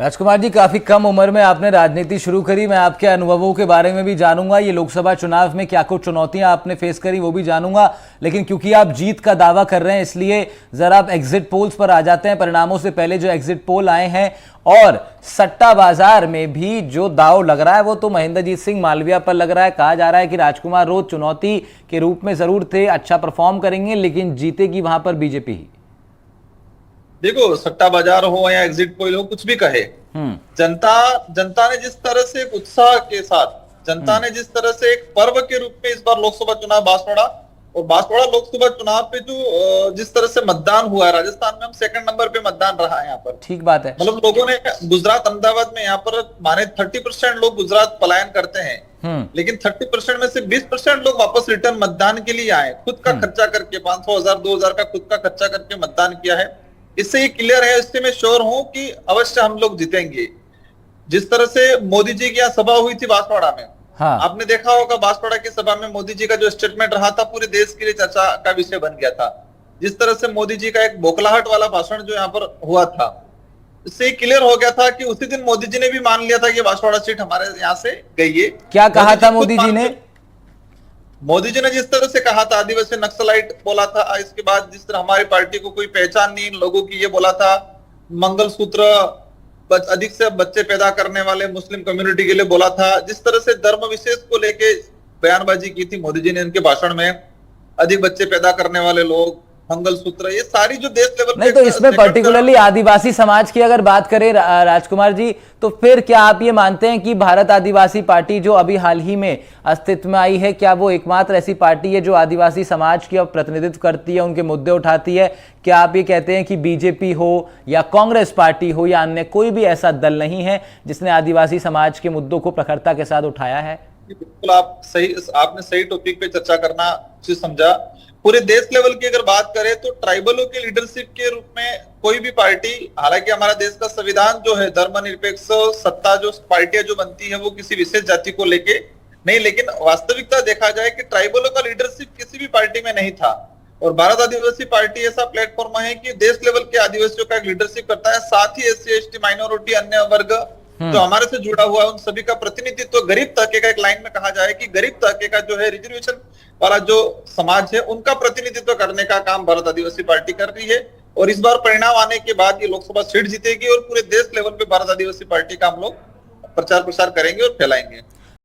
राजकुमार जी, काफी कम उम्र में आपने राजनीति शुरू करी। मैं आपके अनुभवों के बारे में भी जानूंगा, ये लोकसभा चुनाव में क्या कुछ चुनौतियां आपने फेस करी वो भी जानूंगा। लेकिन क्योंकि आप जीत का दावा कर रहे हैं, इसलिए जरा आप एग्जिट पोल्स पर आ जाते हैं। परिणामों से पहले जो एग्जिट पोल आए हैं और सट्टा बाजार में भी जो दाव लग रहा है वो तो महेंद्रजीत सिंह मालविया पर लग रहा है। कहा जा रहा है कि राजकुमार रोज चुनौती के रूप में जरूर थे, अच्छा परफॉर्म करेंगे, लेकिन जीतेगी वहां पर बीजेपी ही। देखो, सट्टा बाजार हो या एग्जिट पोल हो, कुछ भी कहे, जनता ने जिस तरह से एक उत्साह के साथ, जनता ने जिस तरह से एक पर्व के रूप में इस बार लोकसभा चुनाव बांसवाड़ा और बांसवाड़ा लोकसभा चुनाव पे जो जिस तरह से मतदान हुआ है, राजस्थान में हम सेकंड नंबर पे मतदान रहा है यहाँ पर। ठीक बात है। मतलब लोगों ने गुजरात, अहमदाबाद में यहाँ पर माने 30% लोग गुजरात पलायन करते हैं, लेकिन 30% में से 20% लोग वापस रिटर्न मतदान के लिए आए, खुद का खर्चा करके 500, 1000, 2000 का खुद का खर्चा करके मतदान किया है। इससे ये क्लियर है, इससे मैं श्योर हूं कि अवश्य हम लोग जीतेंगे। जिस तरह से मोदी जी की यहाँ सभा हुई थी बांसवाड़ा में, हाँ। आपने देखा होगा बांसवाड़ा की सभा में मोदी जी का जो स्टेटमेंट रहा था पूरे देश के लिए चर्चा का विषय बन गया था। जिस तरह से मोदी जी का एक बौखलाहट वाला भाषण जो यहाँ पर हुआ था, इससे क्लियर हो गया था कि उसी दिन मोदी जी ने भी मान लिया था कि बांसवाड़ा सीट हमारे यहाँ से गई है। क्या कहा था मोदी जी ने? मोदी जी ने जिस तरह से कहा था, आदिवासी नक्सलाइट बोला था। इसके बाद जिस तरह हमारी पार्टी को कोई पहचान नहीं लोगों की, ये बोला था। मंगलसूत्र, अधिक से बच्चे पैदा करने वाले मुस्लिम कम्युनिटी के लिए बोला था। जिस तरह से धर्म विशेष को लेके बयानबाजी की थी मोदी जी ने इनके भाषण में, अधिक बच्चे पैदा करने वाले लोग, मंगलसूत्र, ये सारी जो देश लेवल नहीं, तो इसमें पर्टिकुलरली आदिवासी समाज की अगर बात करें राजकुमार जी, तो फिर क्या आप ये मानते हैं कि भारत आदिवासी पार्टी जो अभी हाल ही में अस्तित्व में आई है, क्या वो एकमात्र ऐसी पार्टी है जो आदिवासी समाज की प्रतिनिधित्व करती है, उनके मुद्दे उठाती है? क्या आप ये कहते हैं कि बीजेपी हो या कांग्रेस पार्टी हो या अन्य कोई भी ऐसा दल नहीं है जिसने आदिवासी समाज के मुद्दों को प्रखरता के साथ उठाया है? बिल्कुल, आपने सही टॉपिक पे चर्चा करना समझा। पूरे देश लेवल की अगर बात करें तो ट्राइबलों के लीडरशिप के रूप में कोई भी पार्टी, हालांकि हमारा देश का संविधान जो है धर्मनिरपेक्ष सत्ता, जो पार्टियां जो बनती है वो किसी विशेष जाति को लेके नहीं, लेकिन वास्तविकता देखा जाए कि ट्राइबलों का लीडरशिप किसी भी पार्टी में नहीं था। और भारत आदिवासी पार्टी ऐसा प्लेटफॉर्म है कि देश लेवल के आदिवासियों का एक लीडरशिप करता है, साथ ही SC ST माइनॉरिटी, अन्य वर्ग जो हमारे से जुड़ा हुआ है, उन सभी का प्रतिनिधित्व, गरीब तबके का, एक लाइन में कहा जाए कि गरीब तबके का जो है रिजर्वेशन वाला जो समाज है, उनका प्रतिनिधित्व करने का काम भारत आदिवासी पार्टी कर रही है। और इस बार परिणाम आने के बाद ये लोकसभा सीट जीतेगी और पूरे देश लेवल पे भारत आदिवासी पार्टी का हम लोग प्रचार प्रसार करेंगे और फैलाएंगे।